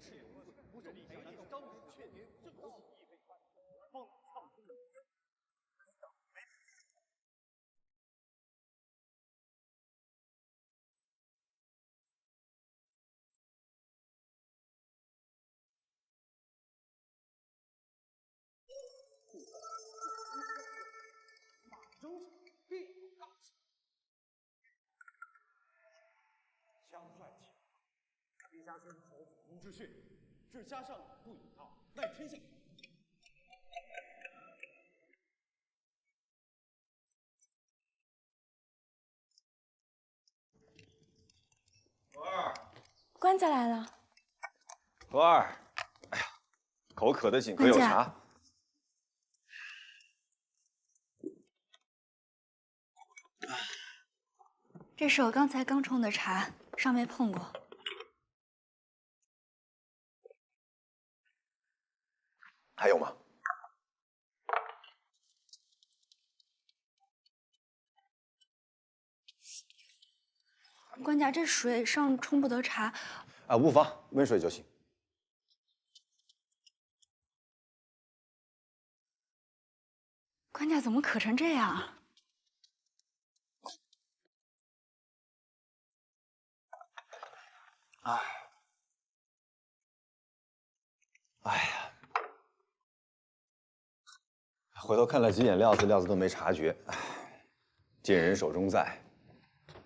赤勇士，不受北领张楚确定正气亦非传，方唱中。 中场必有刚气，枪帅气，必相信侯子公之训，至家上不以道赖天下。何二，官家来了。何二，哎呀，口渴得紧，可有茶？ 这是我刚才刚冲的茶，尚没碰过。还有吗？官家，这水上冲不得茶。啊，无妨，温水就行。官家怎么渴成这样？ 哎呀，回头看了几眼料子，料子都没察觉。哎，尽人手中在，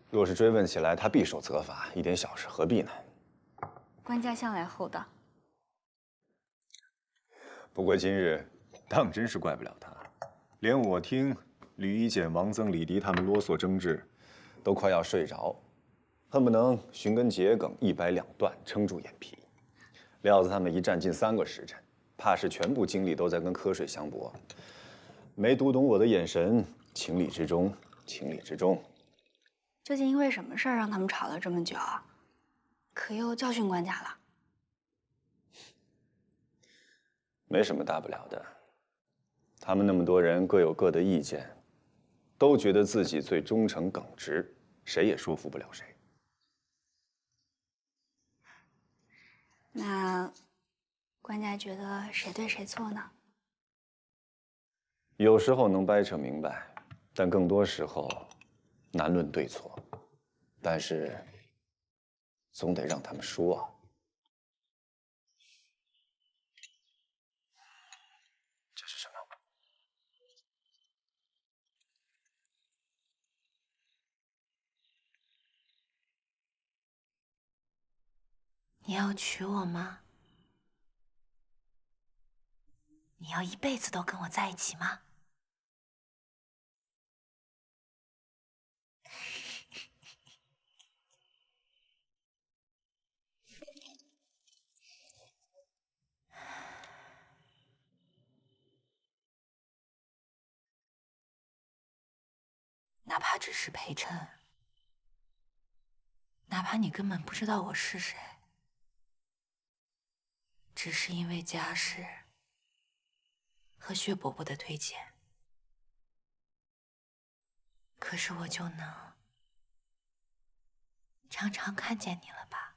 若是追问起来，他必受责罚。一点小事何必呢？官家向来厚道。不过今日当真是怪不了他，连我听吕一简、王曾、李迪他们啰嗦争执，都快要睡着，恨不能寻根桔梗，一掰两断，撑住眼皮。 料子他们一站近3个时辰，怕是全部精力都在跟瞌睡相搏，没读懂我的眼神，情理之中，情理之中。究竟因为什么事儿让他们吵了这么久啊？可又教训官家了？没什么大不了的，他们那么多人各有各的意见，都觉得自己最忠诚耿直，谁也说服不了谁。 那官家觉得谁对谁错呢？有时候能掰扯明白，但更多时候难论对错。但是总得让他们说啊。这是什么？你要娶我吗？你要一辈子都跟我在一起吗？哪怕只是陪衬，哪怕你根本不知道我是谁，只是因为家世和薛伯伯的推荐，可是我就能常常看见你了吧？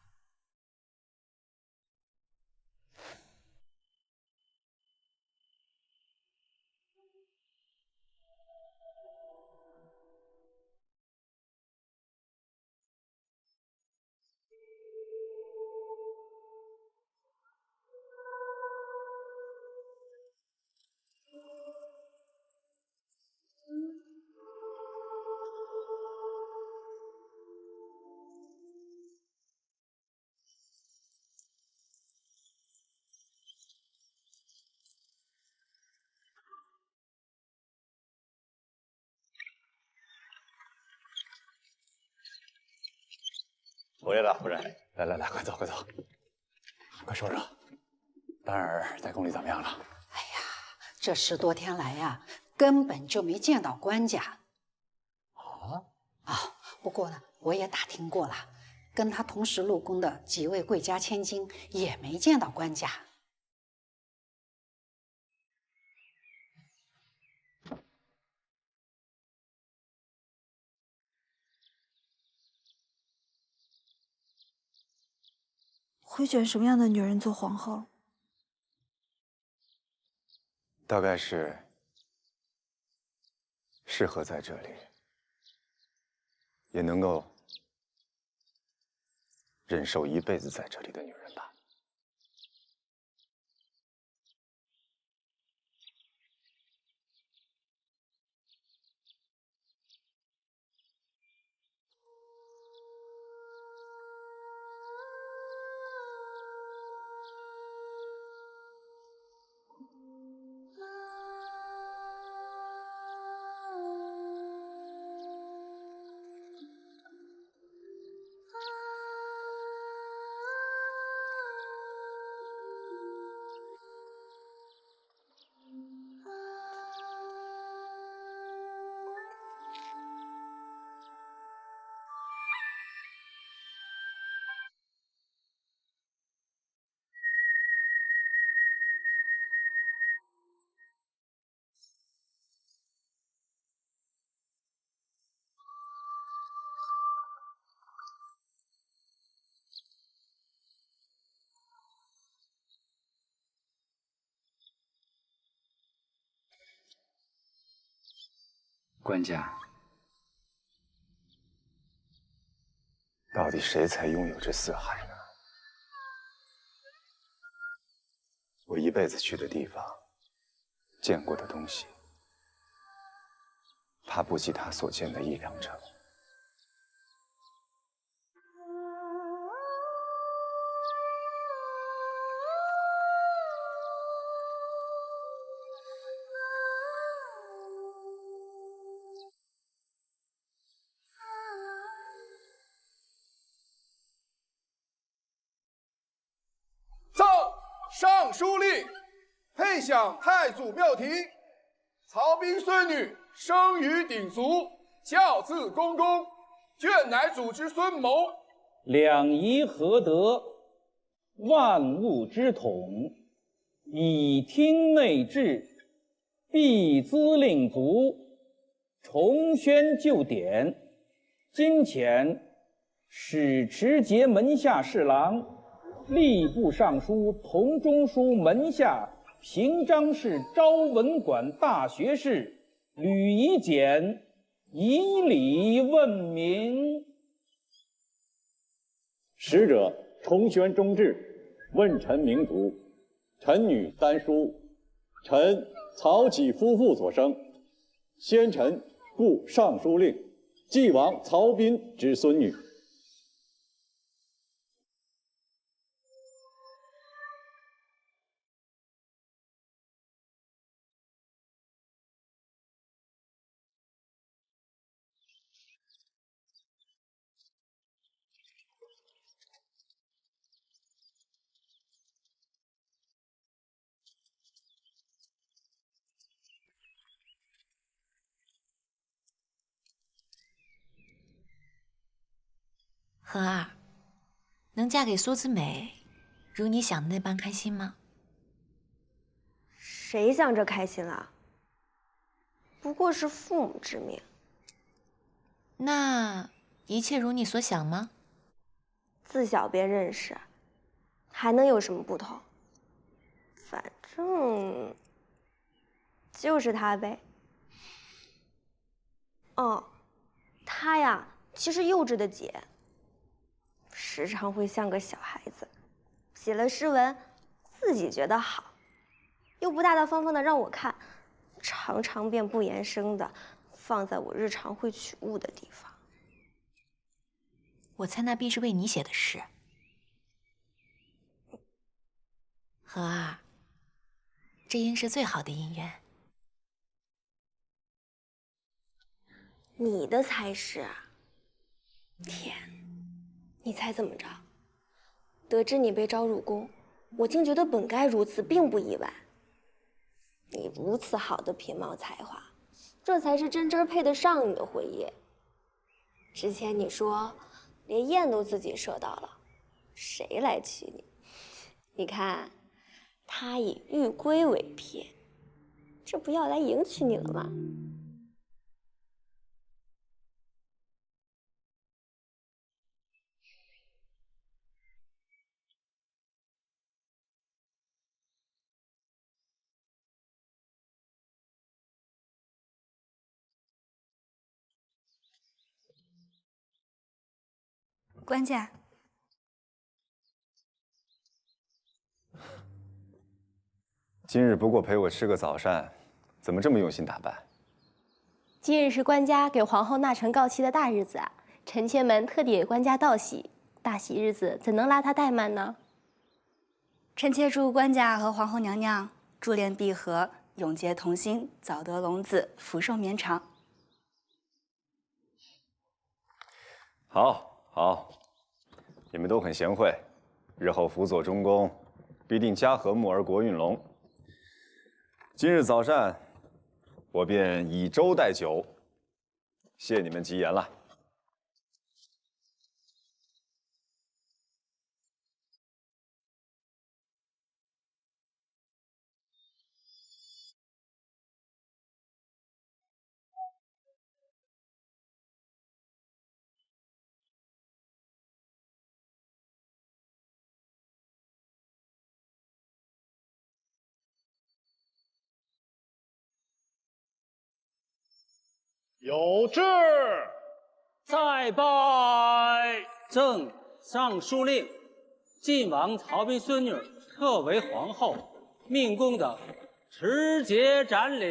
回来了，夫人。来来来，快走快走，快说说，丹儿在宫里怎么样了？哎呀，这10多天来呀，根本就没见到官家。不过呢，我也打听过了，跟他同时入宫的几位贵家千金也没见到官家。会选什么样的女人做皇后？大概是适合在这里，也能够忍受一辈子在这里的女人吧。官家，到底谁才拥有这四海呢？我一辈子去的地方，见过的东西，怕不及他所见的一两成。奏尚书令，配享太祖庙庭，曹彬孙女生于鼎族，教字公公，眷乃主之孙谋。两仪合德，万物之统，以听内治，必资令足，重宣旧典。今遣使持节门下侍郎、吏部尚书同中书门下平章事昭文馆大学士吕夷简以礼问名。使者重宣中制，问臣明族，臣女丹书，臣曹启夫妇所生，先臣故尚书令，继王曹彬之孙女。恒儿，能嫁给苏子美，如你想的那般开心吗？谁想着开心啊？不过是父母之命。那一切如你所想吗？自小便认识，还能有什么不同？反正就是他呗。哦，他呀，其实幼稚的紧，时常会像个小孩子，写了诗文，自己觉得好，又不大大方方的让我看，常常便不言声的放在我日常会取物的地方。我猜那必是为你写的诗。恒儿，这应是最好的姻缘。你的才是。天，你猜怎么着？得知你被招入宫，我竟觉得本该如此，并不意外。你如此好的品貌才华，这才是真真配得上你的婚姻。之前你说连宴都自己设到了，谁来娶你？你看，他以玉圭为聘，这不要来迎娶你了吗？官家，今日不过陪我吃个早膳，怎么这么用心打扮？今日是官家给皇后纳臣告期的大日子啊，臣妾们特地给官家道喜。大喜日子怎能拉他怠慢呢？臣妾祝官家和皇后娘娘珠联璧合，永结同心，早得龙子，福寿绵长。好，好，你们都很贤惠，日后辅佐中宫，必定家和睦而国运隆。今日早膳，我便以粥代酒，谢你们吉言了。有旨，再拜。朕上书令，晋王曹彬孙女特为皇后，命宫的持节斩礼。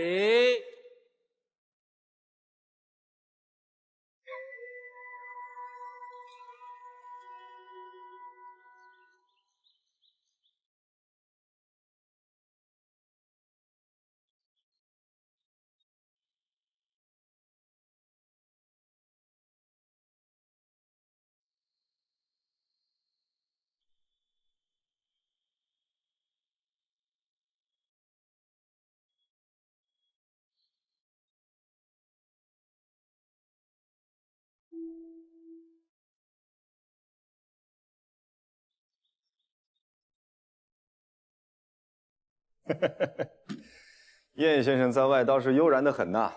燕先生在外倒是悠然得很呐，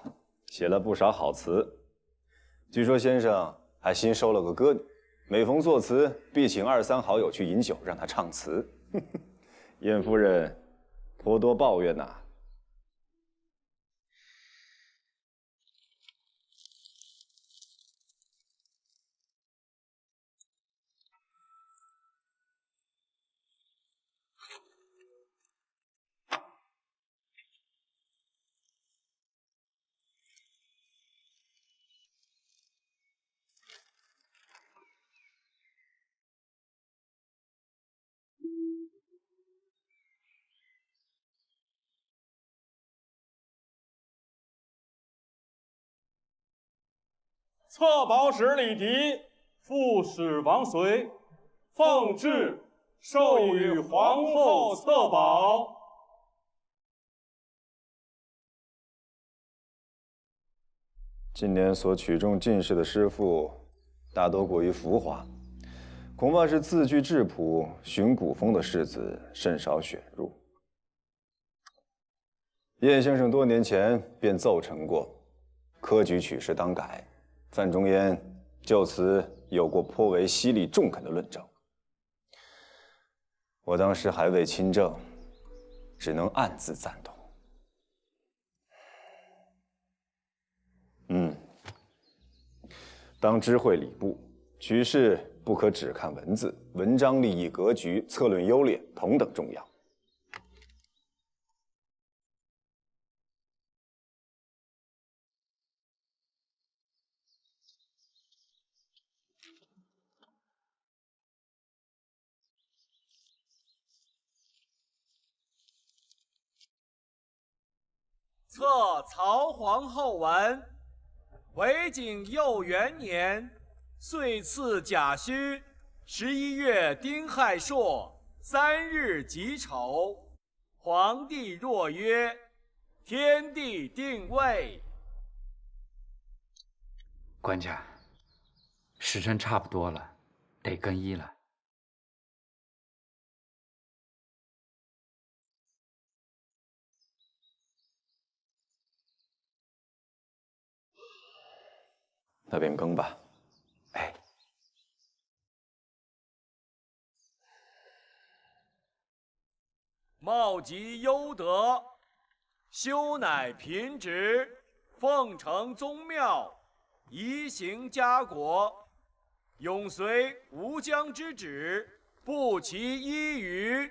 写了不少好词。据说先生还新收了个歌女，每逢作词必请2、3好友去饮酒，让他唱词。燕夫人颇多抱怨呐。策宝使李迪，副使王随，奉旨授予皇后策宝。近年所取中进士的诗赋，大多过于浮华，恐怕是字句质朴、寻古风的士子甚少选入。燕先生多年前便奏陈过，科举取士当改。范仲淹就此有过颇为犀利中肯的论证。我当时还未亲政，只能暗自赞同。当知会礼部，取士不可只看文字，文章立意格局、策论优劣同等重要。策曹皇后文，为景佑元年，岁次甲戌11月丁亥朔3日己丑，皇帝若曰：天地定位。官家，时辰差不多了，得更衣了。那便更吧。哎，茂极优德，修乃平直，奉承宗庙，移行家国，永随吴江之旨，不其一语。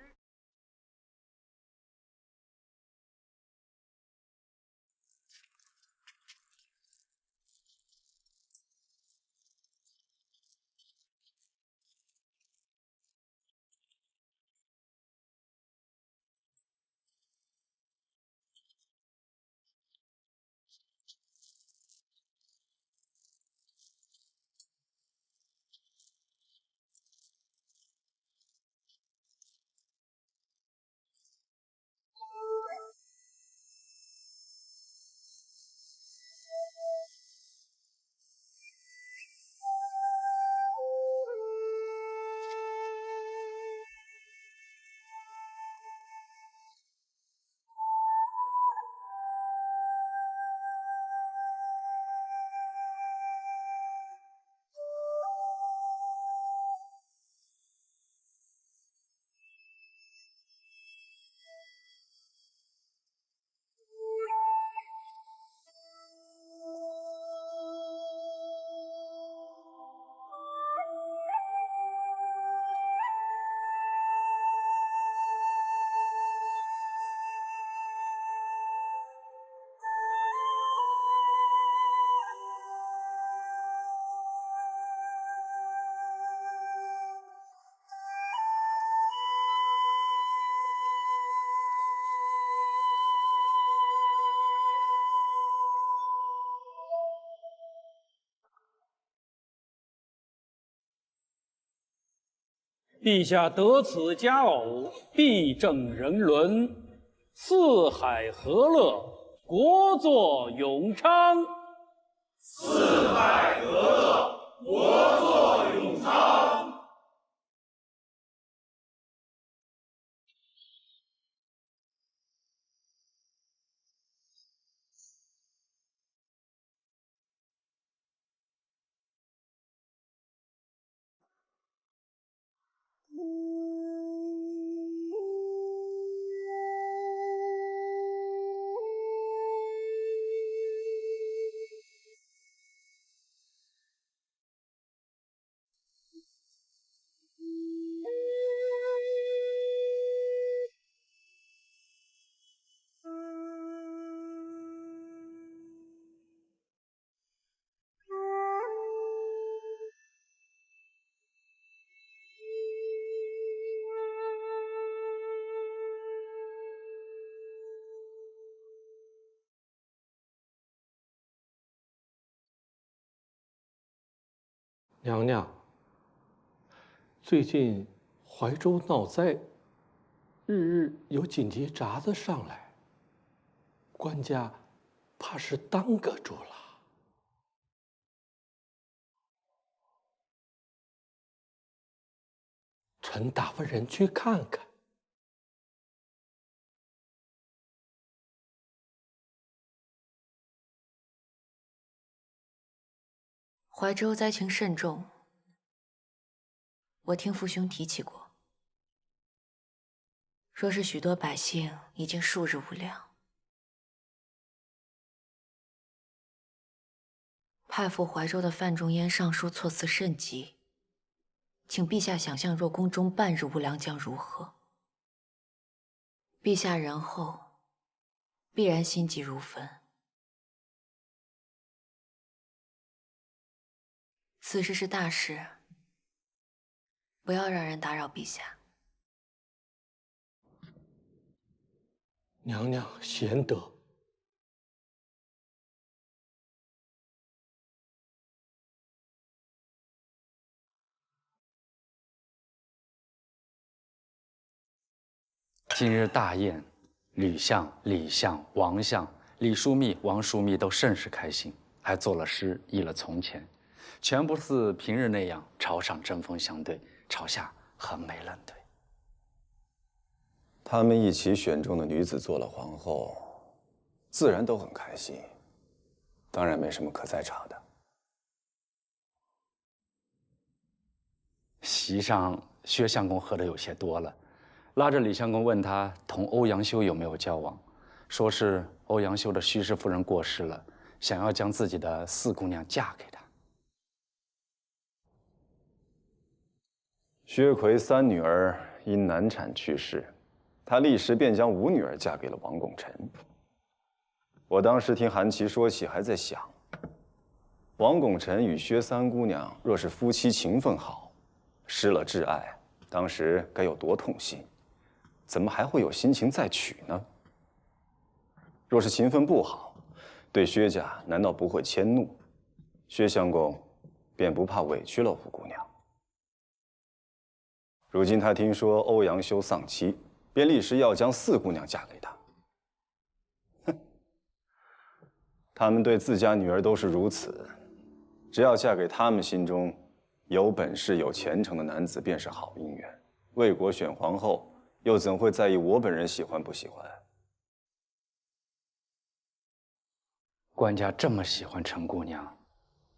陛下得此佳偶，必正人伦，四海和乐，国祚永昌。四海和乐，国祚永昌。娘娘，最近怀州闹灾，日日有紧急札子上来，官家怕是耽搁住了。臣打发人去看看。怀州灾情甚重，我听父兄提起过，说是许多百姓已经数日无粮。派赴怀州的范仲淹上书措辞甚急，请陛下想象，若宫中半日无粮将如何？陛下仁厚，必然心急如焚。此事是大事，不要让人打扰陛下。娘娘贤德。今日大宴，吕相、李相、王相、李枢密、王枢密都甚是开心，还作了诗，忆了从前。全不似平日那样朝上针锋相对，朝下横眉冷对。他们一起选中的女子做了皇后，自然都很开心，当然没什么可再吵的。席上，薛相公喝的有些多了，拉着李相公问他同欧阳修有没有交往，说是欧阳修的徐氏夫人过世了，想要将自己的四姑娘嫁给他。薛奎3女儿因难产去世，他立时便将5女儿嫁给了王拱辰。我当时听韩琦说起，还在想，王拱辰与薛3姑娘若是夫妻情分好，失了挚爱，当时该有多痛心？怎么还会有心情再娶呢？若是情分不好，对薛家难道不会迁怒？薛相公便不怕委屈了5姑娘？如今他听说欧阳修丧妻，便立时要将4姑娘嫁给他。哼，他们对自家女儿都是如此，只要嫁给他们心中有本事、有前程的男子，便是好姻缘。为国选皇后，又怎会在意我本人喜欢不喜欢？官家这么喜欢陈姑娘，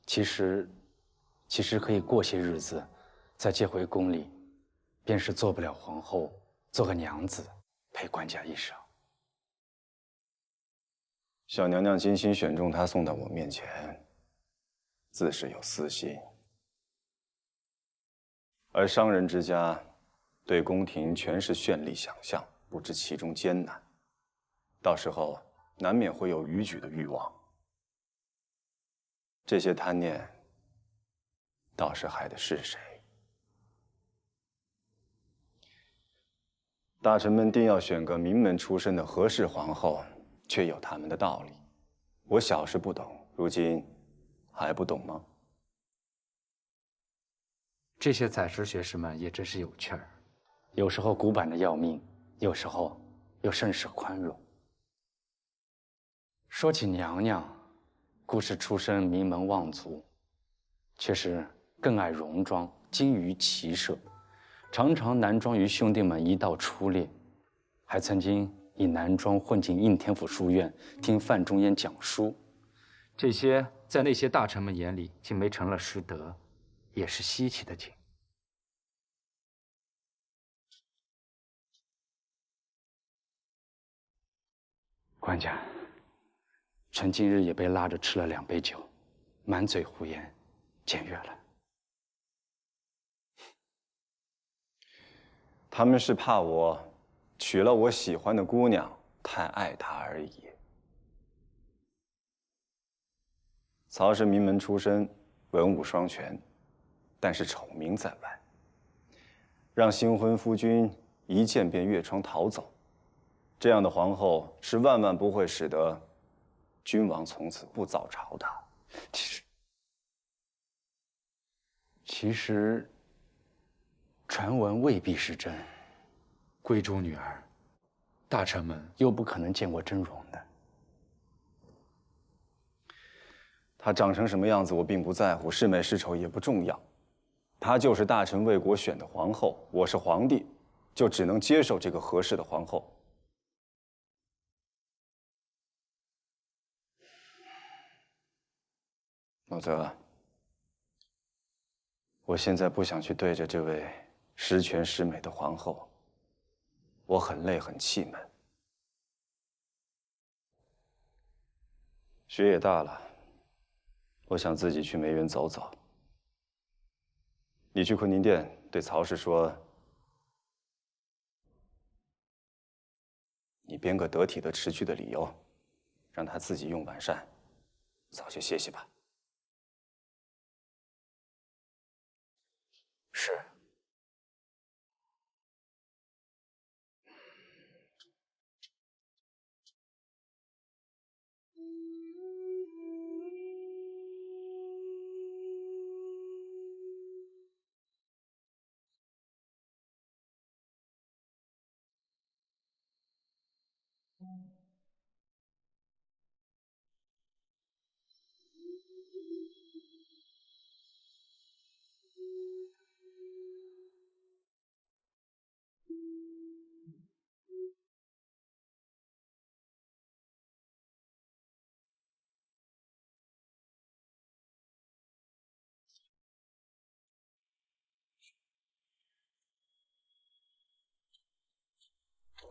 其实可以过些日子，再接回宫里，便是做不了皇后，做个娘子，陪官家一生。小娘娘精心选中她送到我面前，自是有私心。而商人之家，对宫廷全是绚丽想象，不知其中艰难，到时候难免会有逾矩的欲望。这些贪念，倒是害的是谁？大臣们定要选个名门出身的合适皇后，却有他们的道理。我小时不懂，如今还不懂吗？这些宰食学士们也真是有趣儿，有时候古板的要命，有时候又甚是宽容。说起娘娘，固是出身名门望族，却是更爱戎装，精于骑射，常常男装与兄弟们一道出猎，还曾经以男装混进应天府书院听范仲淹讲书。这些在那些大臣们眼里竟没成了师德，也是稀奇的景。官家，臣今日也被拉着吃了2杯酒，满嘴胡言，僭越了。他们是怕我娶了我喜欢的姑娘，太爱她而已。曹氏名门出身，文武双全，但是丑名在外，让新婚夫君一见便越窗逃走，这样的皇后是万万不会使得君王从此不早朝的。其实，传闻未必是真。贵族女儿，大臣们又不可能见过真容的。她长成什么样子，我并不在乎，是美是丑也不重要。她就是大臣为国选的皇后，我是皇帝，就只能接受这个合适的皇后。老泽，我现在不想去对着这位十全十美的皇后，我很累，很气闷。雪也大了，我想自己去梅园走走。你去坤宁殿对曹氏说，你编个得体的辞去的理由，让他自己用晚膳，早些歇息吧。是。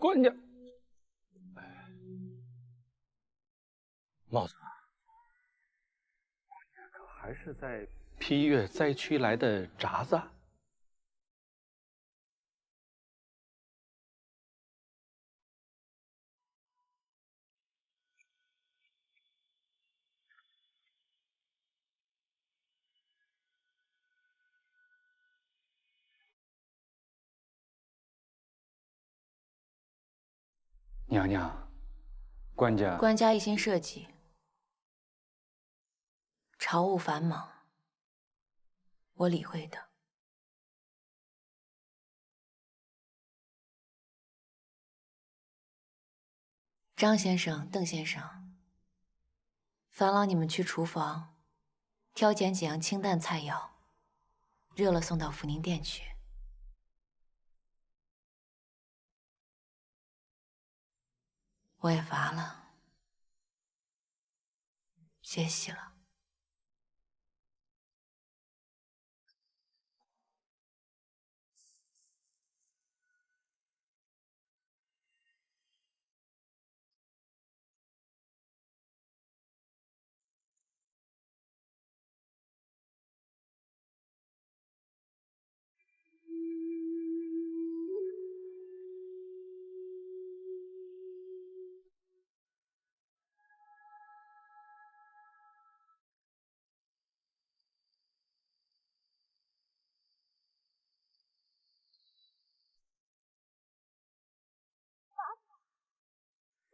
官家，帽子，官家可还是在批阅灾区来的札子？娘娘，官家一心社稷，朝务繁忙，我理会的。张先生、邓先生，烦劳你们去厨房挑拣几样清淡菜肴，热了送到福宁殿去。我也乏了，歇息了。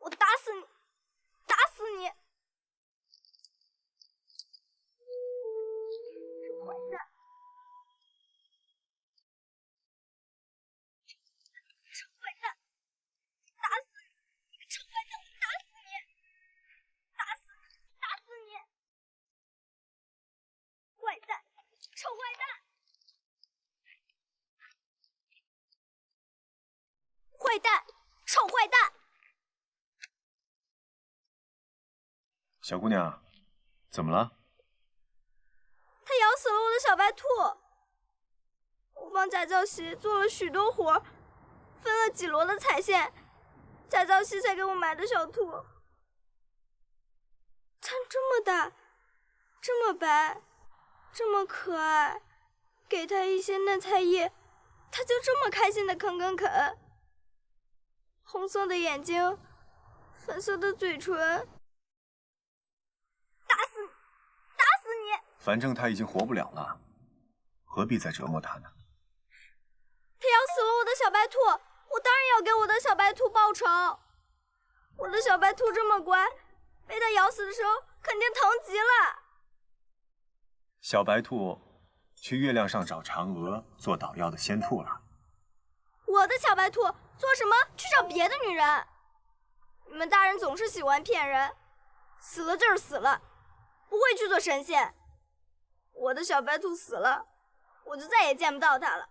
我打死你！打死你！这坏蛋！这坏蛋！打死你！你个臭坏蛋！我打死你！打死你！打死你！坏蛋！臭坏蛋！坏蛋！臭坏蛋！小姑娘，怎么了？他咬死了我的小白兔。我帮贾教习做了许多活，分了几箩的彩线，贾教习才给我买的小兔。它这么大，这么白，这么可爱，给它一些嫩菜叶，它就这么开心的啃啃啃。红色的眼睛，粉色的嘴唇。打死你！反正他已经活不了了，何必再折磨他呢？他咬死了我的小白兔，我当然要给我的小白兔报仇。我的小白兔这么乖，被他咬死的时候肯定疼极了。小白兔去月亮上找嫦娥做捣药的仙兔了。我的小白兔做什么去找别的女人？你们大人总是喜欢骗人，死了就是死了，不会去做神仙。我的小白兔死了，我就再也见不到它了，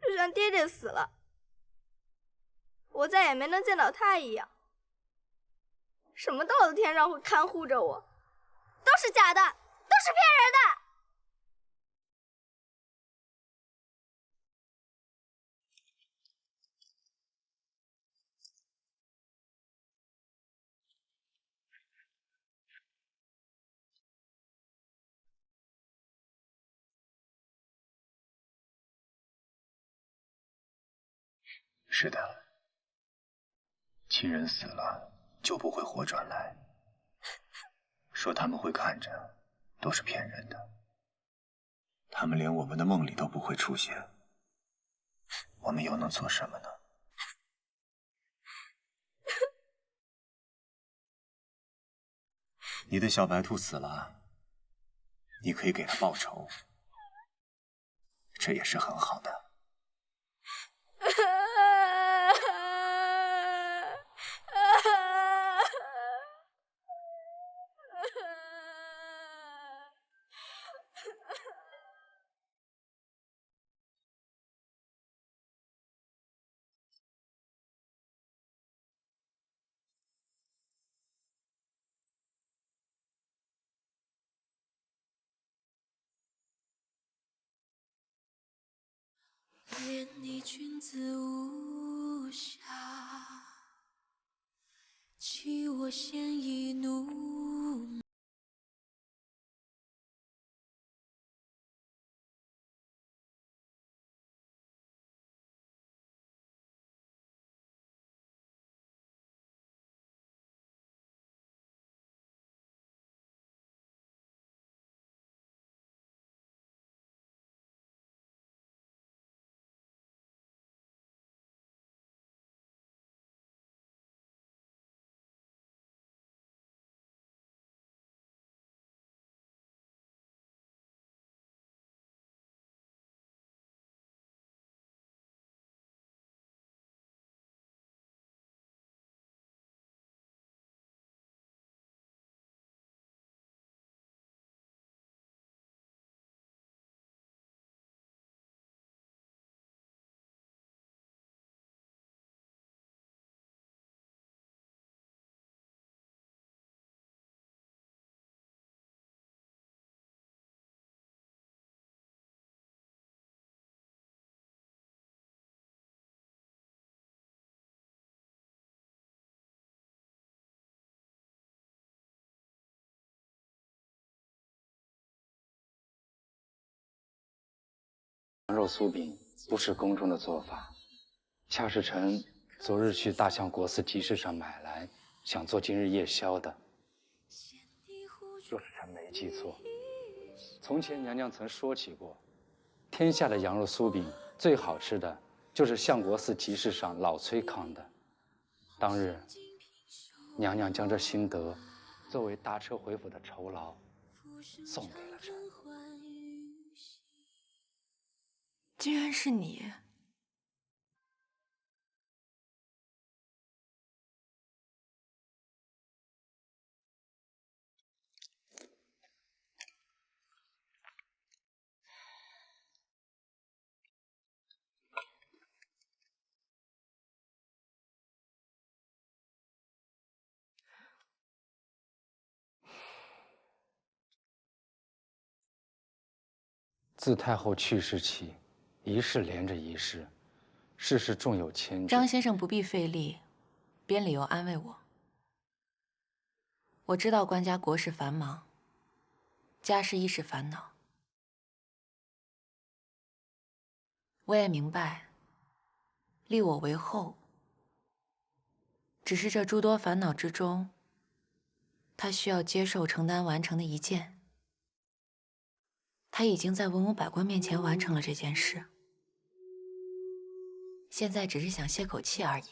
就像爹爹死了，我再也没能见到他一样。什么到了天上会看护着我，都是假的，都是骗人的。是的，亲人死了就不会活转来，说他们会看着，都是骗人的。他们连我们的梦里都不会出现，我们又能做什么呢？你的小白兔死了，你可以给他报仇，这也是很好的。怜你君子无暇，弃我先易怒。羊肉酥饼不是宫中的做法，恰是臣昨日去大相国寺集市上买来，想做今日夜宵的。若是臣没记错，从前娘娘曾说起过，天下的羊肉酥饼最好吃的就是相国寺集市上老崔糠的。当日，娘娘将这心得作为搭车回府的酬劳，送给了臣。竟然是你！自太后去世起，一事连着一事，事事重有牵制。张先生不必费力，编理由安慰我。我知道官家国事繁忙，家事亦是烦恼。我也明白，立我为后，只是这诸多烦恼之中，他需要接受承担完成的一件。他已经在文武百官面前完成了这件事，现在只是想歇口气而已。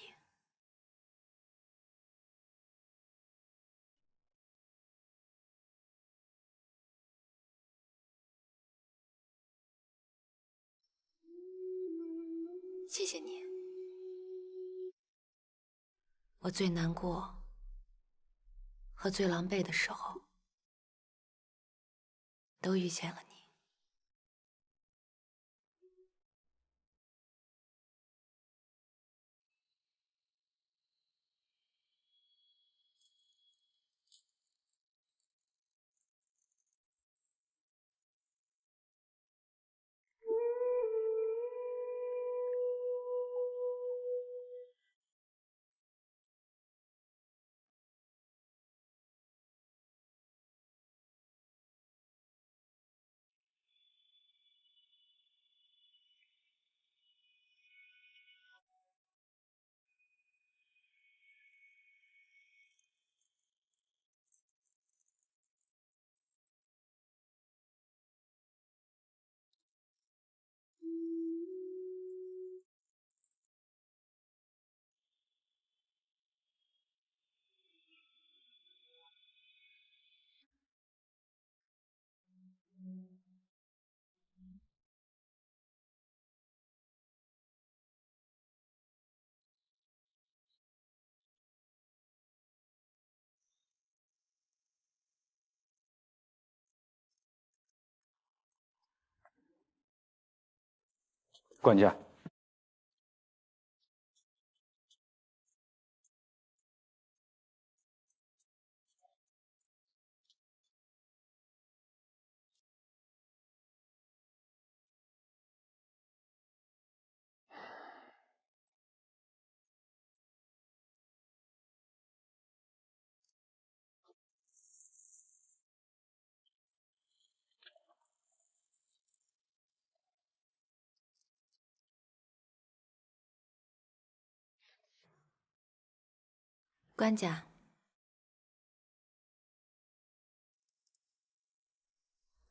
谢谢你，我最难过和最狼狈的时候，都遇见了你。管家，官家，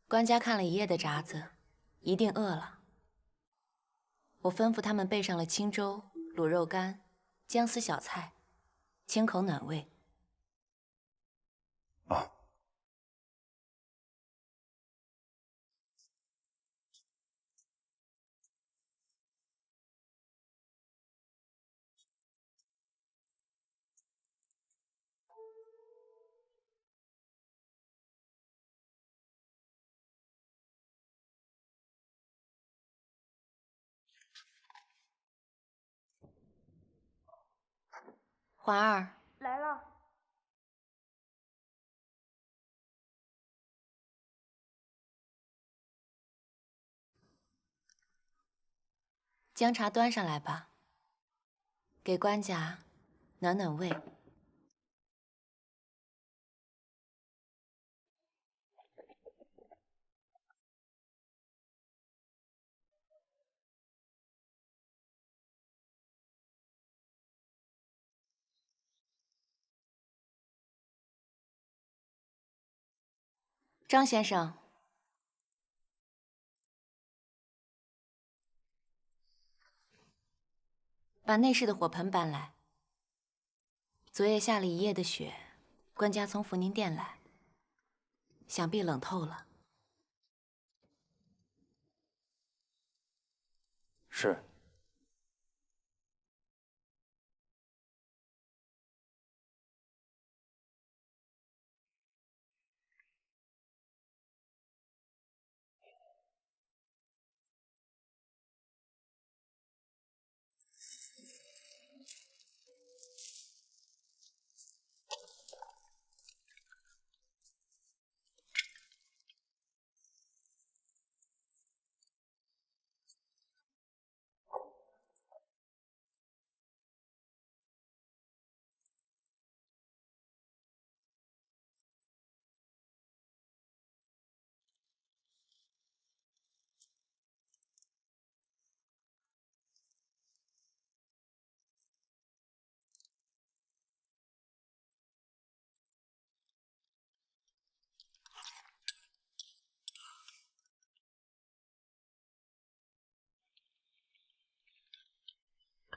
官家看了一夜的札子，一定饿了。我吩咐他们备上了清粥、卤肉干、姜丝小菜，清口暖胃。啊。环儿，来了。姜茶端上来吧，给官家暖暖胃。张先生，把内室的火盆搬来。昨夜下了一夜的雪，官家从福宁殿来，想必冷透了。是。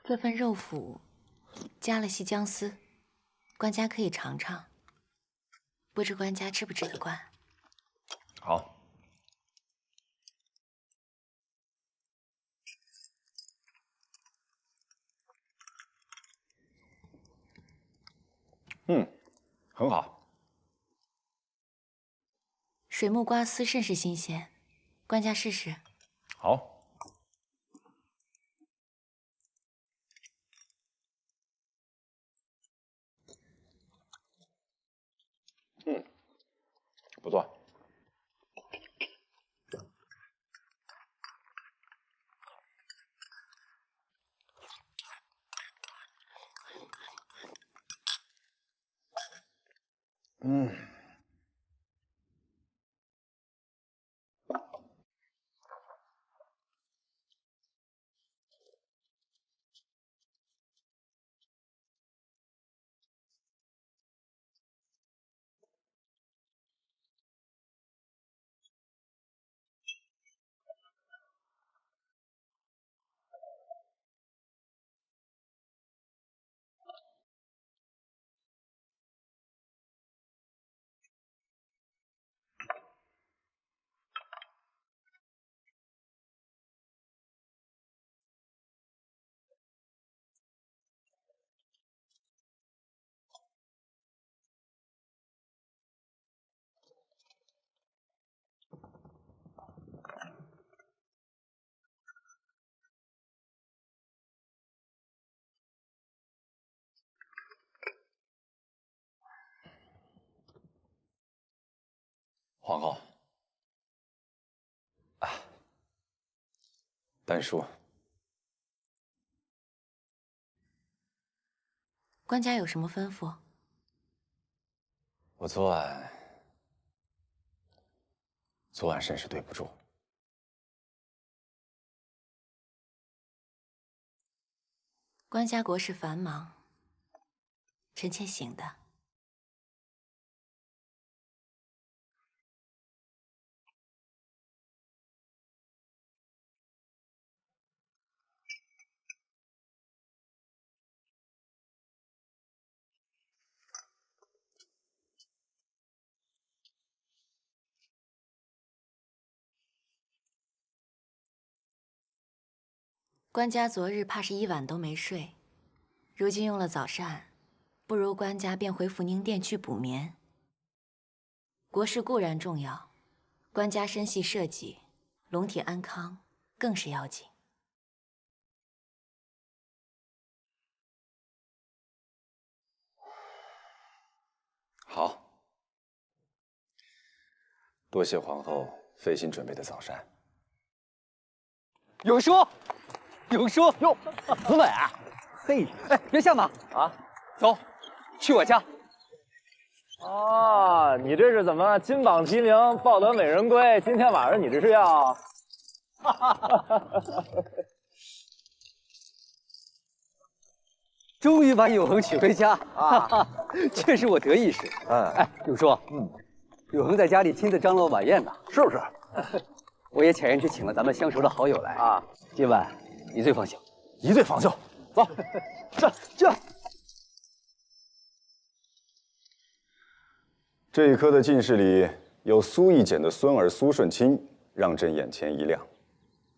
这份肉脯加了细姜丝，官家可以尝尝，不知官家吃不吃得惯？好。很好。水木瓜丝甚是新鲜，官家试试。好。不错。皇后，丹叔，官家有什么吩咐？我昨晚甚是对不住。官家国事繁忙，臣妾醒的。官家昨日怕是一晚都没睡，如今用了早膳，不如官家便回福宁殿去补眠。国事固然重要，官家身系社稷，龙体安康更是要紧。好，多谢皇后费心准备的早膳。有书，有书哟，子美，嘿，哎，别笑嘛啊，走，去我家。哦，你这是怎么金榜题名，抱得美人归？今天晚上你这是要……终于把永恒娶回家啊，确是我得意时。哎，有书，有人在家里亲自张罗晚宴呢，是不是？我也遣人去请了咱们相熟的好友来啊。今晚一醉方休，一醉方休。走，这。这一科的进士里有苏义简的孙儿苏顺钦，让朕眼前一亮。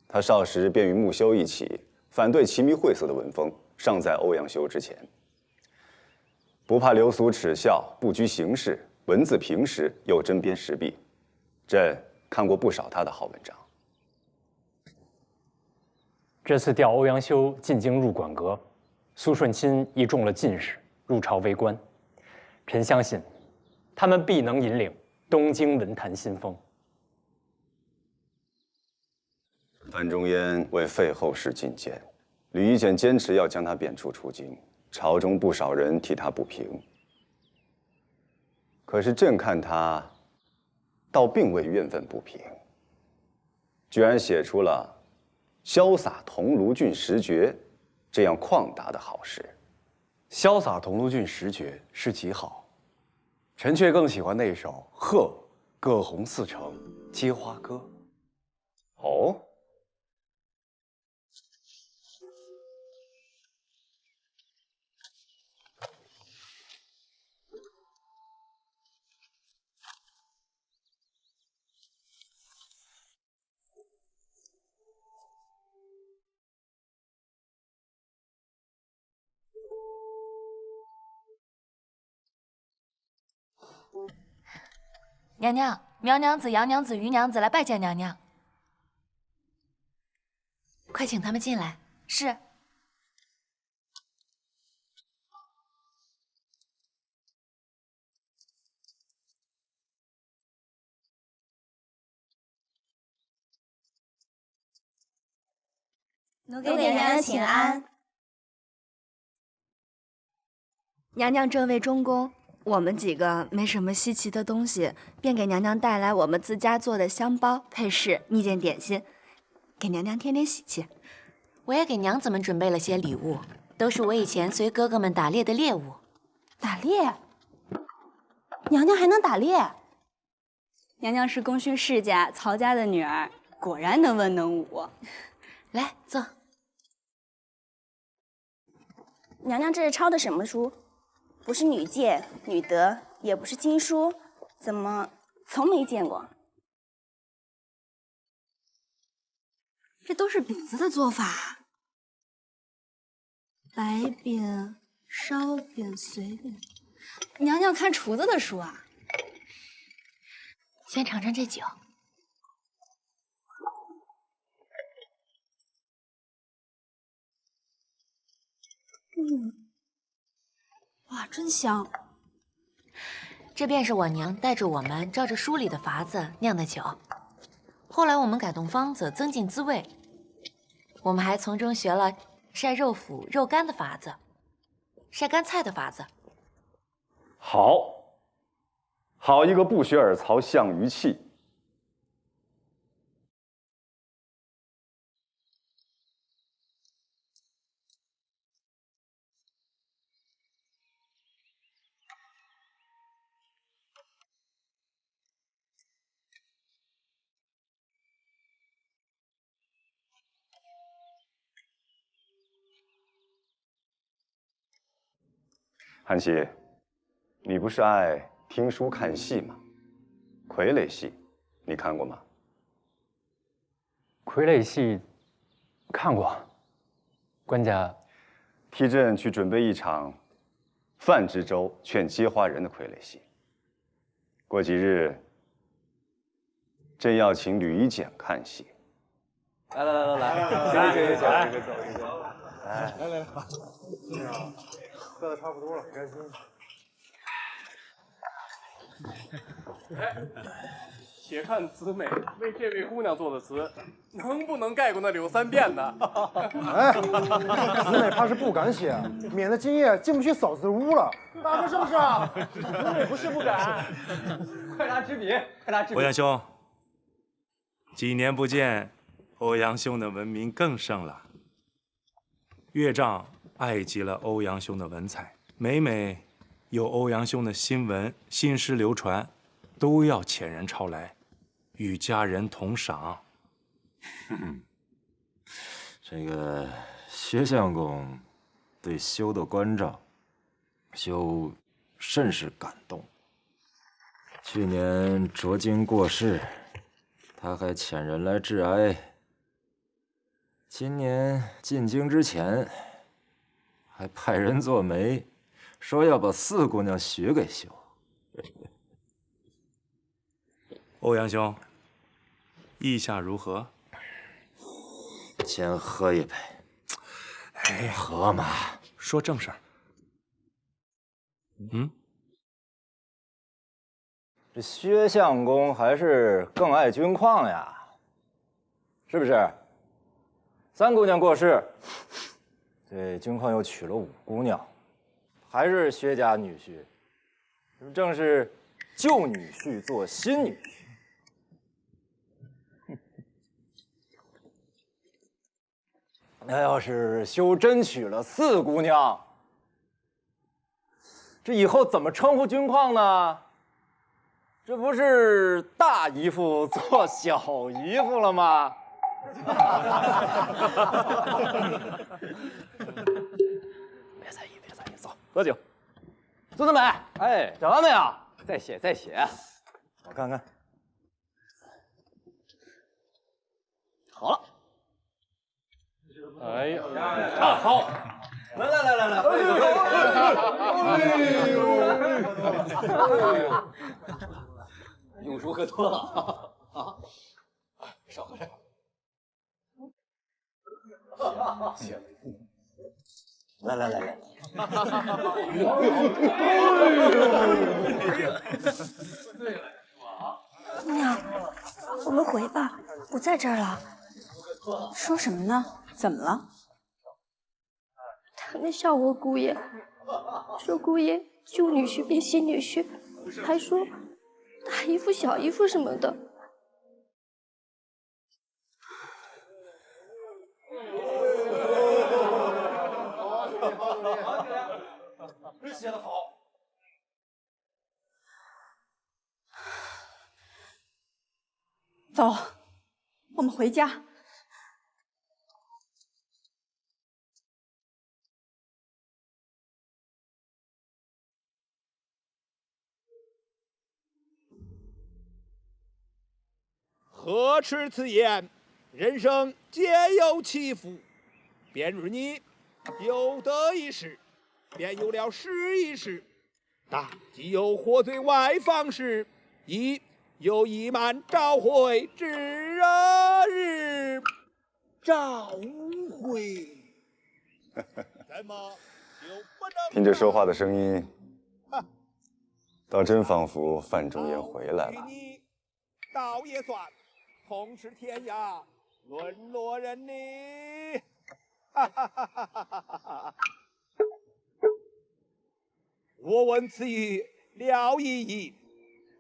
他少时便与穆修一起反对奇迷晦涩的文风，尚在欧阳修之前。不怕流俗耻笑，不拘形式，文字平实，又针砭时弊。朕看过不少他的好文章。这次调欧阳修进京入馆阁，苏顺钦亦中了进士，入朝为官。臣相信，他们必能引领东京文坛新风。范仲淹为废后事进谏，吕夷简坚持要将他贬黜出京，朝中不少人替他不平。可是朕看他，倒并未怨愤不平，居然写出了“潇洒桐庐郡十绝”这样旷达的好诗。潇洒桐庐郡十绝是极好，臣却更喜欢那首《贺葛洪四城接花歌》。哦。娘娘、苗娘子、杨娘子、余娘子来拜见娘娘，快请他们进来。是。奴给娘娘请安。娘娘正为中宫。我们几个没什么稀奇的东西，便给娘娘带来我们自家做的香包、配饰、蜜饯点心，给娘娘添点喜气。我也给娘子们准备了些礼物，都是我以前随哥哥们打猎的猎物。打猎？娘娘还能打猎？娘娘是功勋世家曹家的女儿，果然能文能武。来，坐。娘娘这是抄的什么书？不是女诫、女德，也不是经书，怎么从没见过？这都是饼子的做法，白饼、烧饼、随饼。娘娘看厨子的书啊？先尝尝这酒。哇，真香！这便是我娘带着我们照着书里的法子酿的酒。后来我们改动方子，增进滋味。我们还从中学了晒肉脯、肉干的法子，晒干菜的法子。好一个不学而曹项羽气！韩熙，你不是爱听书看戏吗？傀儡戏，你看过吗？傀儡戏看过，官家替朕去准备一场范知州劝接花人的傀儡戏。过几日，朕要请吕夷简看戏。来，这个走，来，喝的差不多了，开心。且看子美为这位姑娘做的词，能不能盖过那柳三变呢？哎，子美怕是不敢写，免得今夜进不去嫂子屋了。大哥是不是啊？子美不是不敢。快拿纸笔，快拿纸笔。欧阳兄，几年不见，欧阳兄的文明更盛了。岳丈爱极了欧阳兄的文采，每每有欧阳兄的新文、新诗流传，都要遣人抄来，与家人同赏。这个薛相公对修的关照，修甚是感动。去年卓京过世，他还遣人来致哀。今年进京之前，还派人做媒，说要把四姑娘许给修。欧阳兄，意下如何？先喝一杯。哎，喝嘛。说正事儿。这薛相公还是更爱军况呀，是不是？三姑娘过世，这军况又娶了五姑娘，还是薛家女婿，正是旧女婿做新女婿。那要是修真娶了四姑娘，这以后怎么称呼军况呢？这不是大姨夫做小姨夫了吗？别在意，别在意，走，喝酒。孙子美，哎，写完没有？再写，再写。我看看。好了。哎呀，啊好。来，喝一口。用书喝多了啊！少喝点。行，来。娘，我们回吧，不在这儿了。说什么呢？怎么了？他们笑我姑爷，说姑爷旧女婿变新女婿，还说大姨夫、小姨夫什么的。写得好。走，我们回家。何耻此言！人生皆有起伏，便如你有得一时，便有了失一时。但既有获罪外放时，亦有已满召回之日。召回，怎么就不能？听这说话的声音，倒真仿佛范仲淹回来了。倒也算。同是天涯沦落人呢，我闻此语了一意，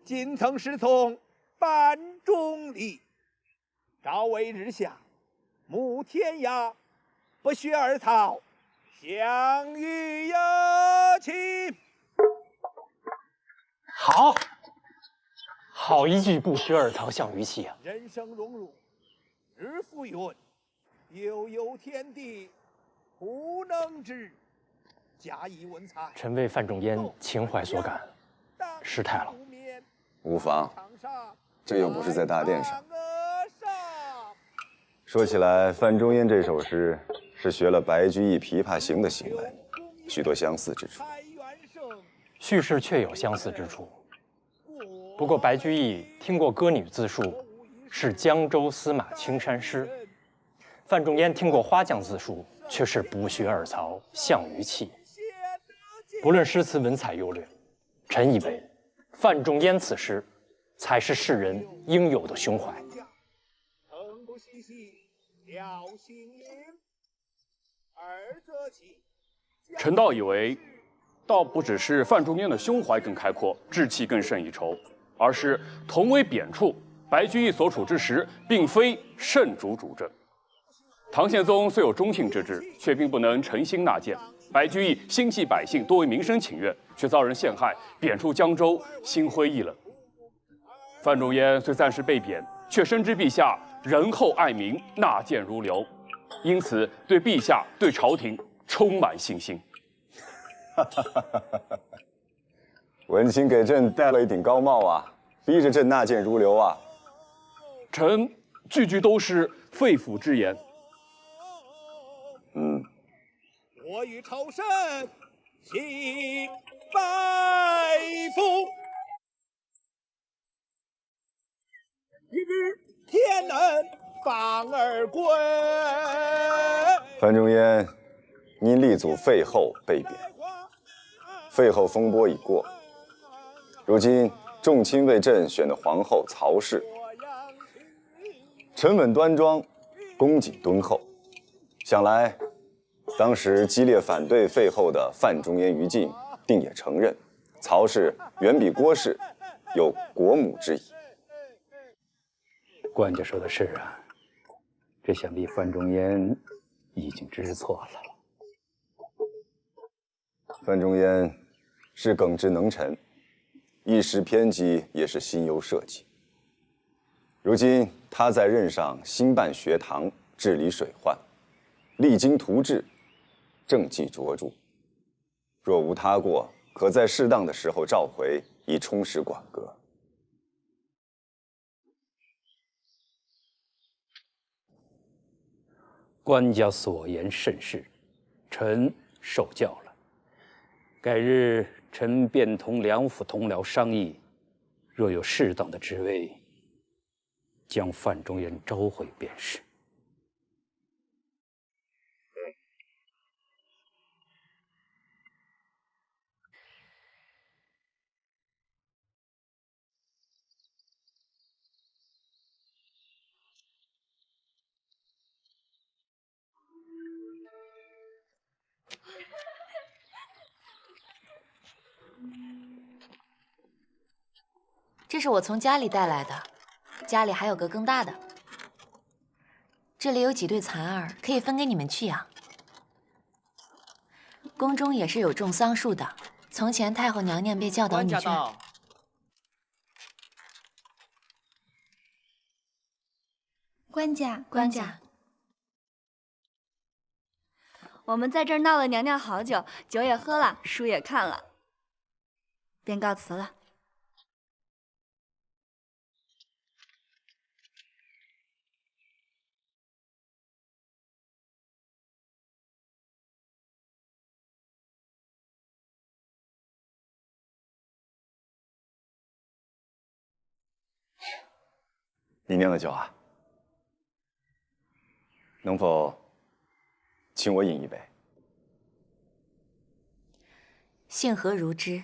今曾师从班中立，朝为日下，慕天涯，不学而曹，相与有期。好一句不学而曹项羽气啊！人生荣辱，日复一问，悠悠天地，胡能知？假以文采。臣为范仲淹情怀所感，失态了。无妨，这又不是在大殿上。说起来，范仲淹这首诗是学了白居易《琵琶行》的行文，许多相似之处。叙事确有相似之处。不过白居易听过歌女自述，是江州司马青衫诗；范仲淹听过花匠自述，却是不学而曹，项羽气。不论诗词文采优劣，臣以为范仲淹此诗才是世人应有的胸怀。臣倒以为，倒不只是范仲淹的胸怀更开阔，志气更胜一筹。而是同为贬黜，白居易所处之时，并非圣主主政。唐宪宗虽有中庆之志，却并不能诚心纳谏。白居易心系百姓，多为民生请愿，却遭人陷害，贬出江州，心灰意冷。范仲淹虽暂时被贬，却深知陛下仁厚爱民，纳谏如流，因此对陛下、对朝廷充满信心。文卿给朕戴了一顶高帽啊，逼着朕纳谏如流啊。臣句句都是肺腑之言。我与朝臣齐拜服。一日天恩反而归。范仲淹，您立祖废后被贬，废后风波已过，如今众卿为朕选的皇后曹氏，沉稳端庄，恭谨敦厚，想来当时激烈反对废后的范仲淹、于禁，定也承认曹氏远比郭氏有国母之谊。官家说的是啊，这想必范仲淹已经知错了。范仲淹是耿直能臣，一时偏激也是心忧社稷。如今他在任上兴办学堂，治理水患，励精图治，政绩卓著。若无他过，可在适当的时候召回，以充实馆阁。官家所言甚是，臣受教了。改日臣便同两府同僚商议，若有适当的职位，将范仲淹召回便是。这是我从家里带来的，家里还有个更大的。这里有几对蚕儿，可以分给你们去养。宫中也是有种桑树的，从前太后娘娘被教导女眷。官家，我们在这儿闹了娘娘好久，酒也喝了，书也看了，便告辞了。你酿的酒啊？能否请我饮一杯？幸何如之？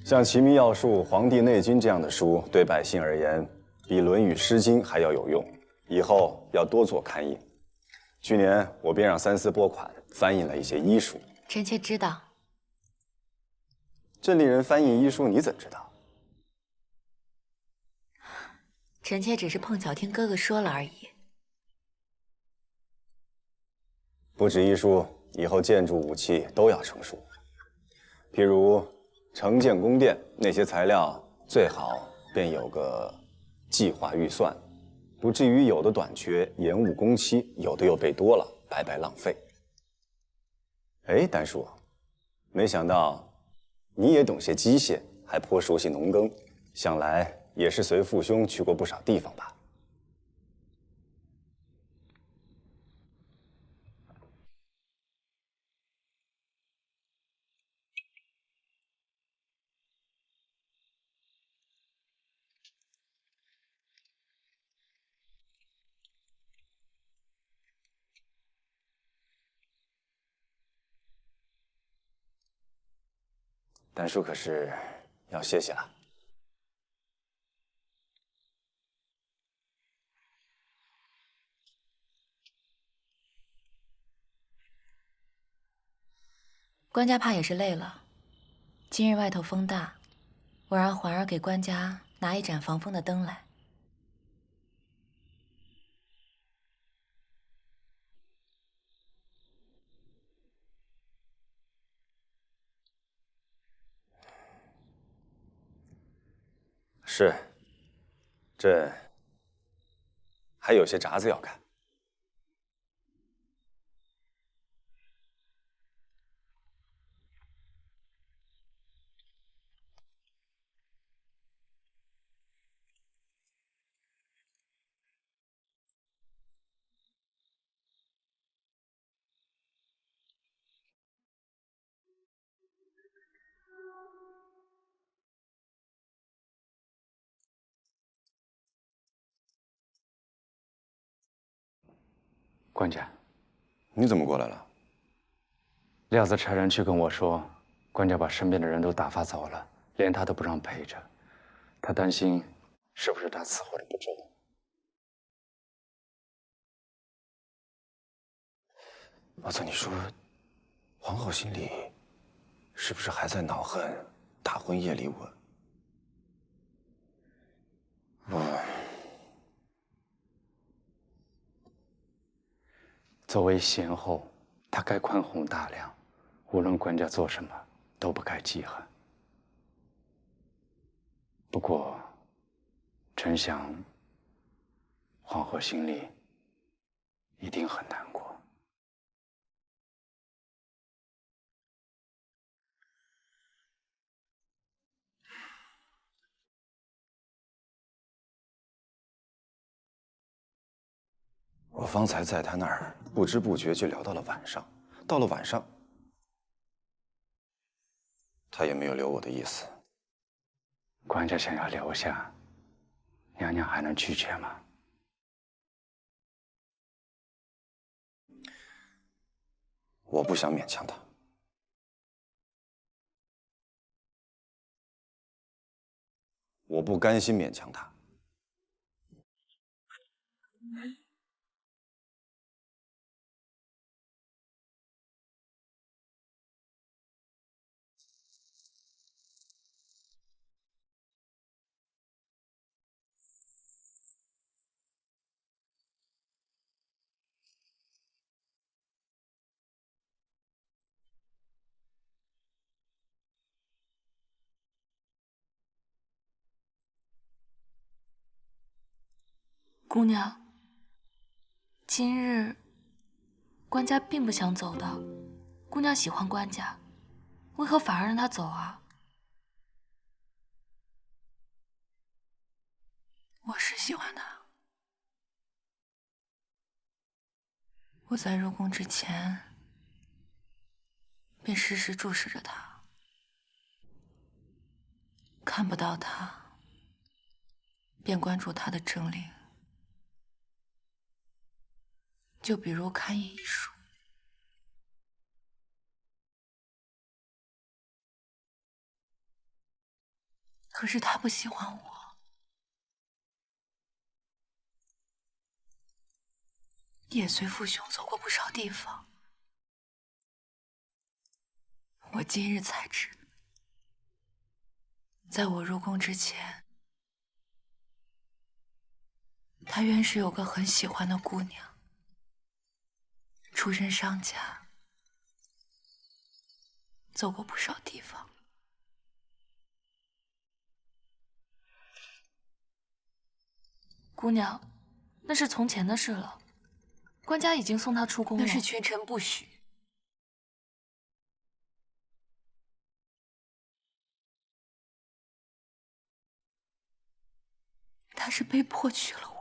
像《齐民要术》《黄帝内经》这样的书，对百姓而言，比《论语》《诗经》还要有用。以后要多做刊印。去年我便让三司拨款翻印了一些医书。臣妾知道。镇里人翻印医书，你怎知道？臣妾只是碰巧听哥哥说了而已。不止医书，以后建筑武器都要成书。譬如城建宫殿那些材料，最好便有个计划预算，不至于有的短缺，延误工期；有的又备多了，白白浪费。哎，丹叔，没想到你也懂些机械，还颇熟悉农耕，想来也是随父兄去过不少地方吧？丹叔可是要歇歇了？官家怕也是累了。今日外头风大，我让环儿给官家拿一盏防风的灯来。是，朕还有些札子要看。官家，你怎么过来了？廖子差人去跟我说，官家把身边的人都打发走了，连他都不让陪着。他担心是不是他伺候的不周。老子，你说，皇后心里是不是还在恼恨大婚夜里作为贤后，她该宽宏大量，无论官家做什么，都不该记恨。不过，臣想，皇后心里一定很难过。我方才在他那儿，不知不觉就聊到了晚上。到了晚上，他也没有留我的意思。官家想要留下，娘娘还能拒绝吗？我不想勉强他。我不甘心勉强他。姑娘，今日官家并不想走的。姑娘喜欢官家，为何反而让他走啊？我是喜欢他。我在入宫之前便时时注视着他，看不到他，便关注他的政令。就比如看艺术。可是他不喜欢我，也随父兄走过不少地方。我今日才知，在我入宫之前，他原是有个很喜欢的姑娘。出身商家，走过不少地方。姑娘，那是从前的事了。官家已经送他出宫了。那是群臣不许。他是被迫娶了我。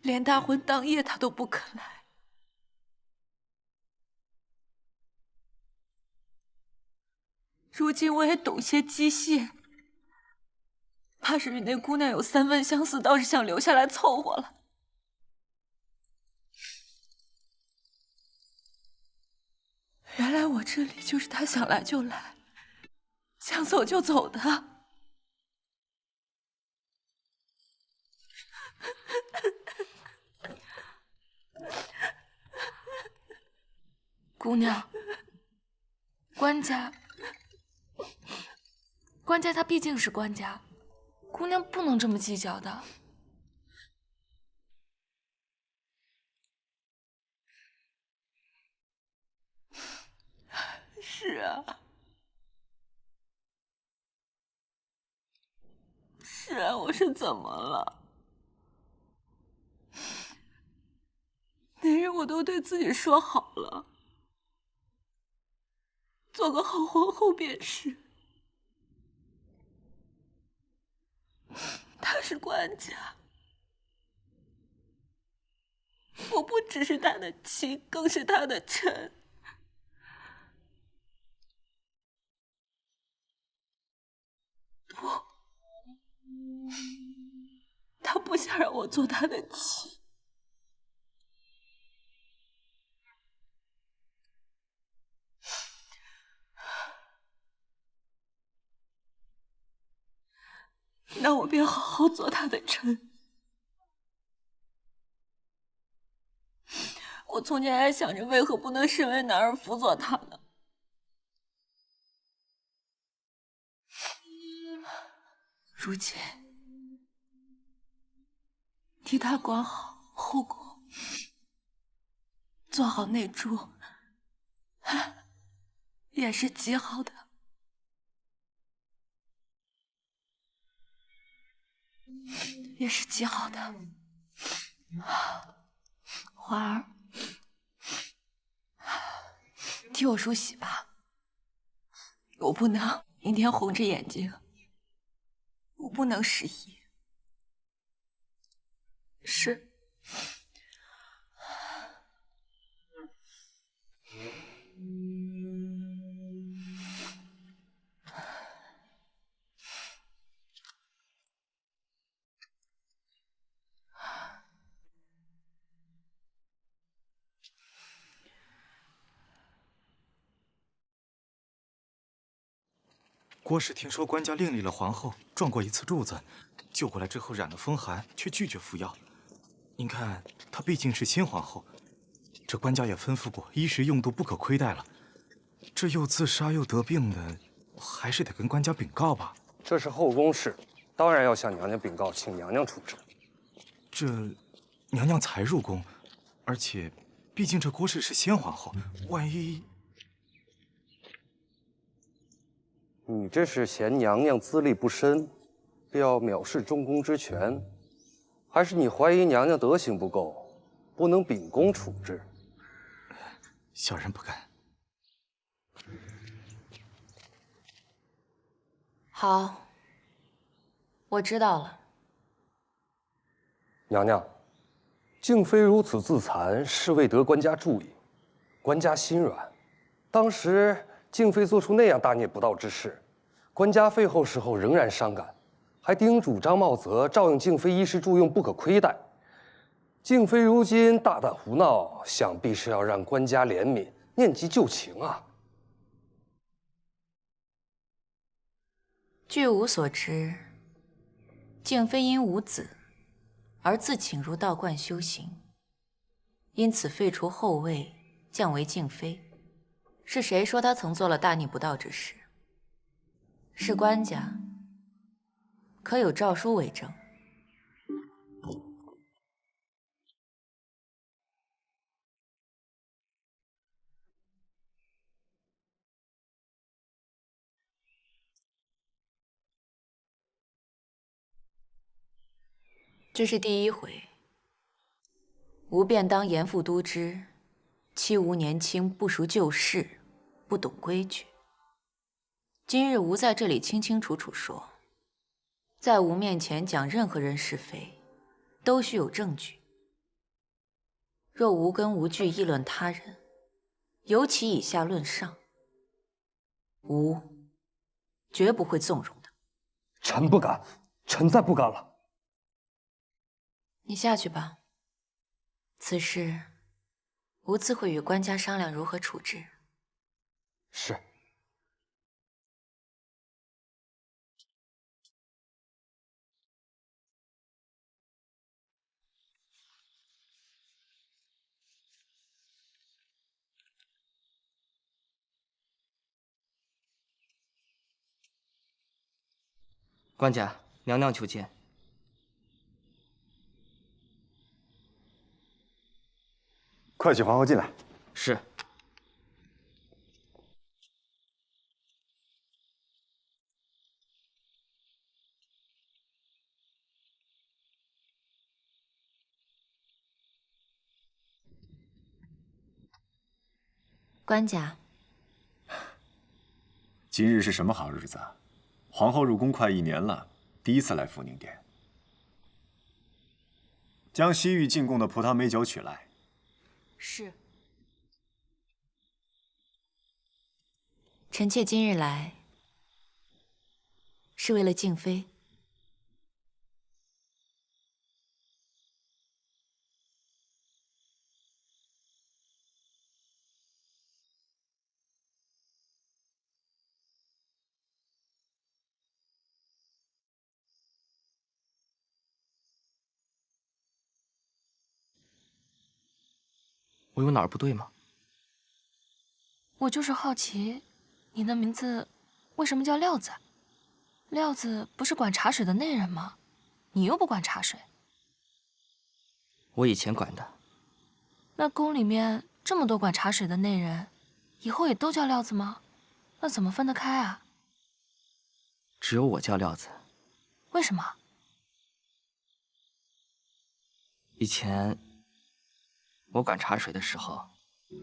连大婚当夜他都不肯来。如今我也懂些机械，怕是与那姑娘有3分相似，倒是想留下来凑合了。原来我这里就是他想来就来，想走就走的。姑娘，官家他毕竟是官家，姑娘不能这么计较的。是啊，是啊，我是怎么了？那日我都对自己说好了，做个好皇后便是。他是官家，我不只是他的妻，更是他的臣。不，他不想让我做他的妻。那我便好好做他的臣。我从前还想着为何不能身为男儿辅佐他呢？如今替他管好后宫，做好内助，也是极好的。也是极好的。花儿，替我梳洗吧。我不能明天红着眼睛，我不能失仪。是。郭氏听说官家另立了皇后，撞过一次柱子，救过来之后染了风寒，却拒绝服药。您看，她毕竟是新皇后，这官家也吩咐过，衣食用度不可亏待了。这又自杀又得病的，还是得跟官家禀告吧。这是后宫事，当然要向娘娘禀告，请娘娘处置。这娘娘才入宫，而且毕竟这郭氏是先皇后，万一……你这是嫌娘娘资历不深，便要藐视中宫之权，还是你怀疑娘娘德行不够，不能秉公处置？小人不敢。好，我知道了。娘娘，静妃如此自残，是未得官家注意，官家心软。当时静妃做出那样大逆不道之事，官家废后时候仍然伤感，还叮嘱张茂泽照应静妃衣食住用不可亏待。静妃如今大胆胡闹，想必是要让官家怜悯，念及旧情啊。据吾所知，静妃因无子而自请入道观修行，因此废除后位，降为静妃。是谁说她曾做了大逆不道之事？是官家，可有诏书为证？这是第一回，吾便当严复都知，妻吾年轻，不熟旧事，不懂规矩。今日吾在这里清清楚楚说，在吾面前讲任何人是非，都须有证据。若无根无据议论他人，尤其以下论上，吾绝不会纵容的。臣不敢，臣再不敢了。你下去吧。此事，吾自会与官家商量如何处置。是。官家，娘娘求见。快请皇后进来。是。官家，今日是什么好日子啊？皇后入宫快1年了，第一次来福宁殿。将西域进贡的葡萄美酒取来。是。臣妾今日来，是为了静妃。我有哪儿不对吗？我就是好奇，你的名字为什么叫料子？料子不是管茶水的内人吗？你又不管茶水。我以前管的。那宫里面这么多管茶水的内人，以后也都叫料子吗？那怎么分得开啊？只有我叫料子。为什么？以前我管茶水的时候，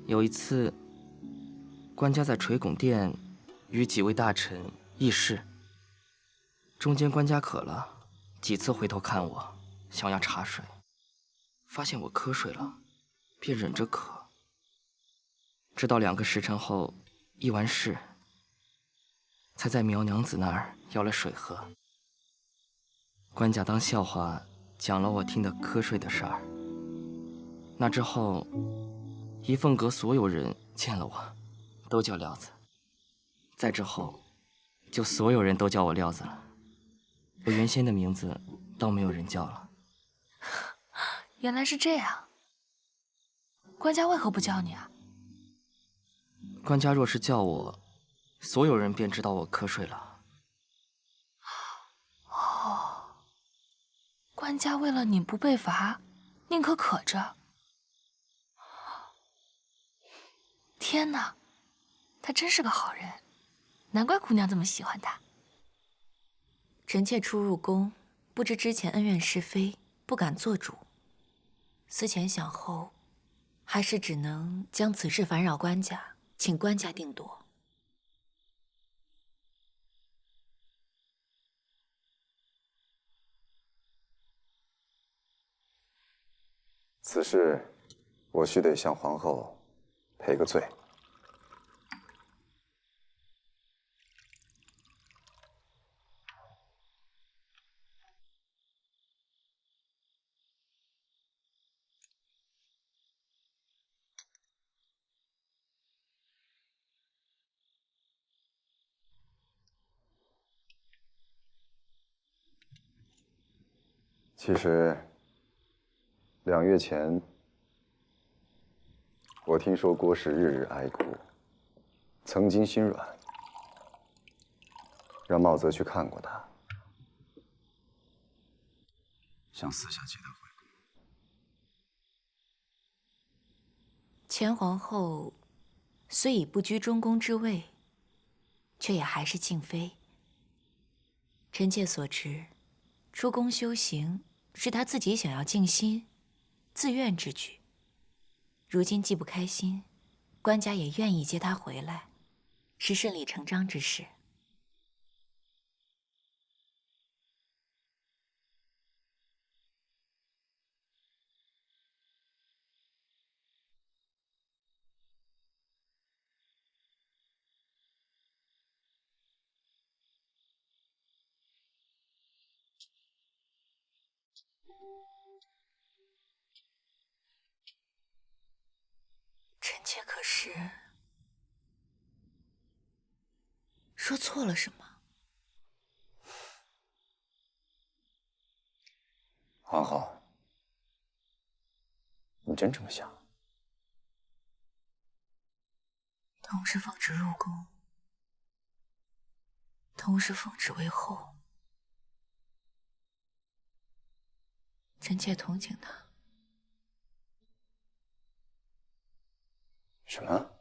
有一次，官家在垂拱殿与几位大臣议事，中间官家渴了，几次回头看我，想要茶水，发现我瞌睡了，便忍着渴，直到2个时辰后议完事，才在苗娘子那儿要了水喝。官家当笑话讲了我听的瞌睡的事儿。那之后，一凤阁所有人见了我，都叫料子。再之后，就所有人都叫我料子了。我原先的名字倒没有人叫了。原来是这样。官家为何不叫你啊？官家若是叫我，所有人便知道我瞌睡了。哦，官家为了你不被罚，宁可渴着。天哪，他真是个好人，难怪姑娘这么喜欢他。臣妾初入宫，不知之前恩怨是非，不敢做主。思前想后，还是只能将此事烦扰官家，请官家定夺。此事，我须得向皇后赔个罪。其实，2月前，我听说郭氏日日哀哭，曾经心软，让茂泽去看过他，想私下接他回宫。前皇后虽已不居中宫之位，却也还是静妃。臣妾所知，出宫修行是她自己想要静心、自愿之举。如今既不开心，官家也愿意接她回来，是顺理成章之事。臣妾可是说错了什么？皇后，你真这么想？同是奉旨入宫，同是奉旨为后，臣妾同情他。什么？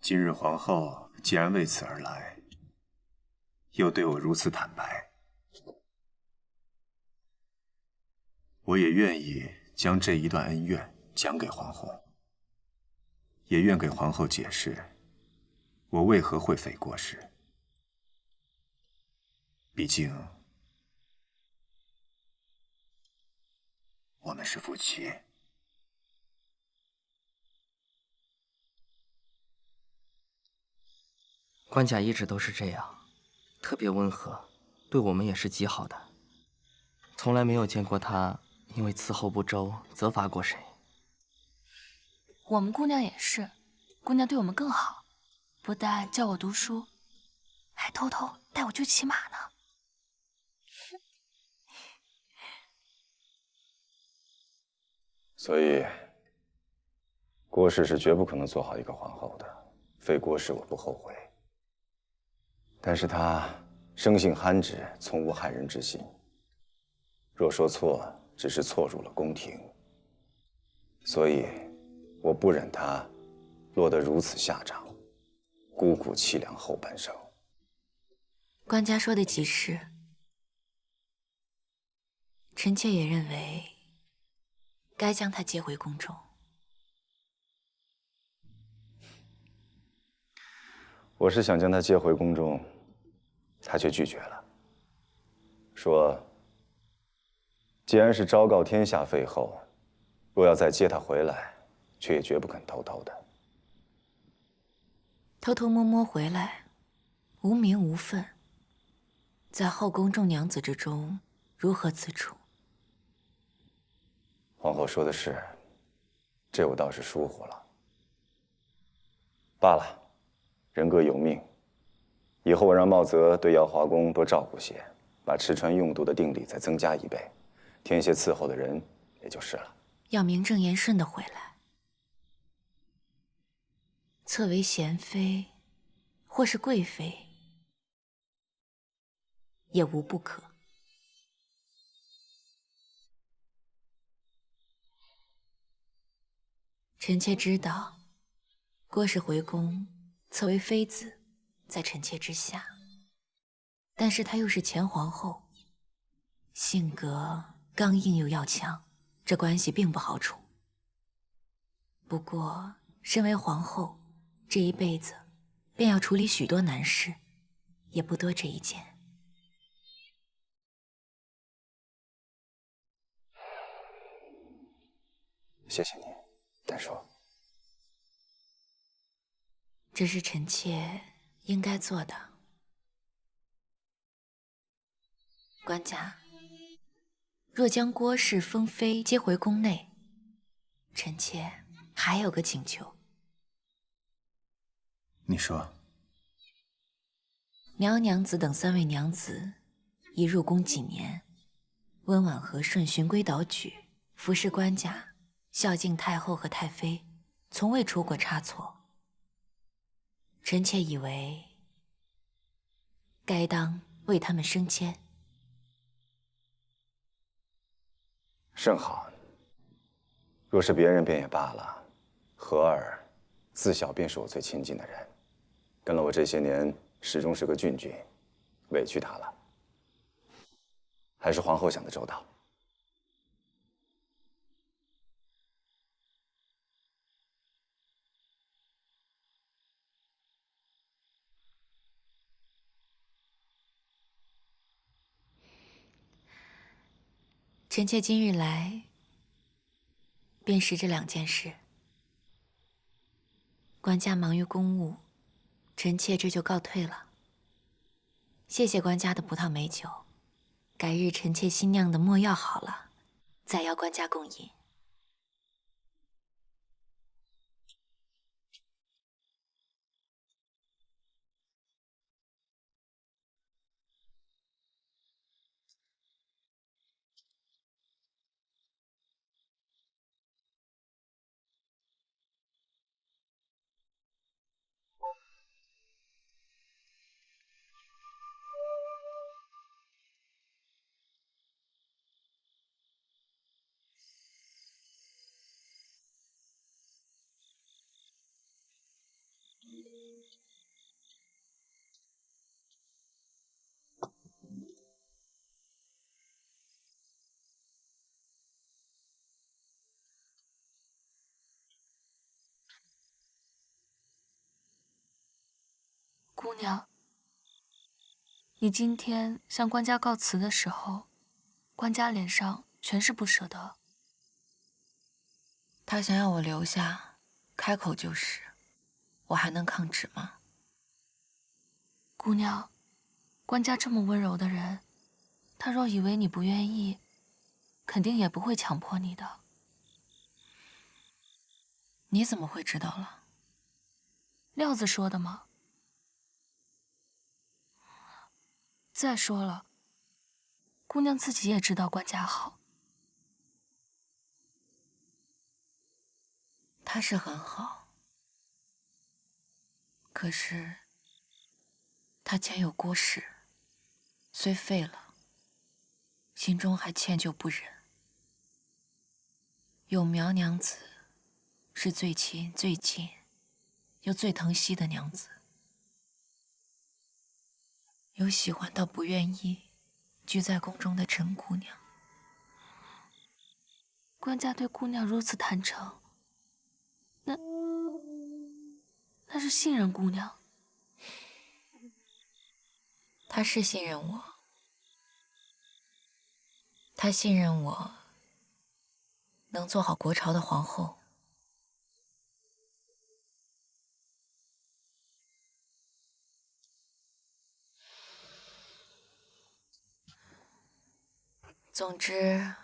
今日皇后既然为此而来，又对我如此坦白，我也愿意将这一段恩怨讲给皇后，也愿给皇后解释我为何会废郭氏。毕竟我们是夫妻。官家一直都是这样，特别温和，对我们也是极好的，从来没有见过他因为伺候不周责罚过谁。我们姑娘也是，姑娘对我们更好，不但教我读书，还偷偷带我去骑马呢。所以，郭氏是绝不可能做好一个皇后的。废郭氏我不后悔，但是她生性憨直，从无害人之心。若说错，只是错入了宫廷。所以，我不忍她落得如此下场，孤苦凄凉后半生。官家说的极是，臣妾也认为该将她接回宫中。我是想将她接回宫中，她却拒绝了，说既然是昭告天下废后，若要再接她回来，却也绝不肯偷偷的。偷偷摸摸回来，无名无分，在后宫众娘子之中，如何自处？皇后说的是，这我倒是疏忽了。罢了，人各有命。以后我让茂泽对耀华宫多照顾些，把吃穿用度的定力再增加1倍，添些伺候的人也就是了。要名正言顺的回来，册为贤妃，或是贵妃，也无不可。臣妾知道，郭氏回宫册为妃子，在臣妾之下，但是她又是前皇后，性格刚硬又要强，这关系并不好处。不过，身为皇后，这一辈子便要处理许多难事，也不多这一件。谢谢你，丹叔。这是臣妾应该做的。官家，若将郭氏、封妃接回宫内，臣妾还有个请求。你说。苗娘子等3位娘子已入宫几年，温婉和顺，循规蹈矩，服侍官家，孝敬太后和太妃，从未出过差错。臣妾以为，该当为他们升迁。甚好。若是别人便也罢了，和儿自小便是我最亲近的人，跟了我这些年，始终是个郡君，委屈他了。还是皇后想得周到。臣妾今日来，便是这2件事。官家忙于公务，臣妾这就告退了。谢谢官家的葡萄美酒，改日臣妾新酿的墨药好了，再邀官家共饮。姑娘，你今天向官家告辞的时候，官家脸上全是不舍得。他想要我留下，开口就是，我还能抗旨吗？姑娘，官家这么温柔的人，他若以为你不愿意，肯定也不会强迫你的。你怎么会知道了？料子说的吗？再说了，姑娘自己也知道官家好。他是很好，可是他前有郭氏，虽废了，心中还歉疚不忍。有苗娘子，是最亲最近，又最疼惜的娘子。有喜欢到不愿意居在宫中的陈姑娘。官家对姑娘如此坦诚，那是信任姑娘。他是信任我，他信任我能做好国朝的皇后。总之，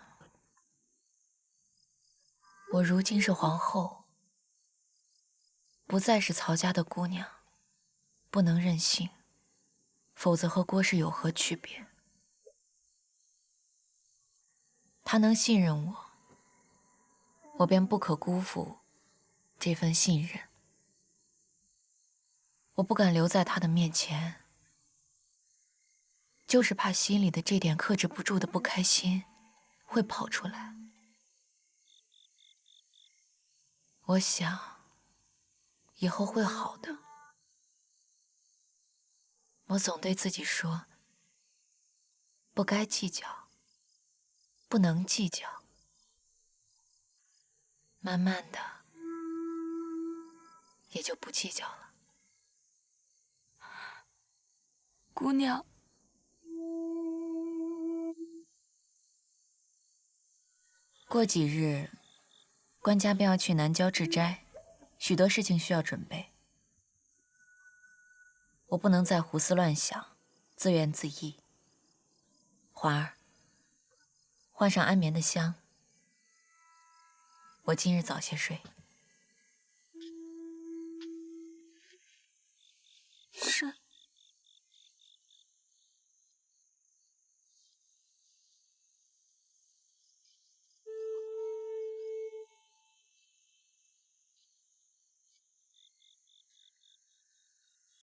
我如今是皇后，不再是曹家的姑娘，不能任性，否则和郭氏有何区别？他能信任我，我便不可辜负这份信任。我不敢留在他的面前，就是怕心里的这点克制不住的不开心会跑出来。我想，以后会好的。我总对自己说，不该计较，不能计较。慢慢的，也就不计较了。姑娘，过几日，官家便要去南郊治斋，许多事情需要准备。我不能再胡思乱想，自怨自艾。环儿，换上安眠的香，我今日早些睡。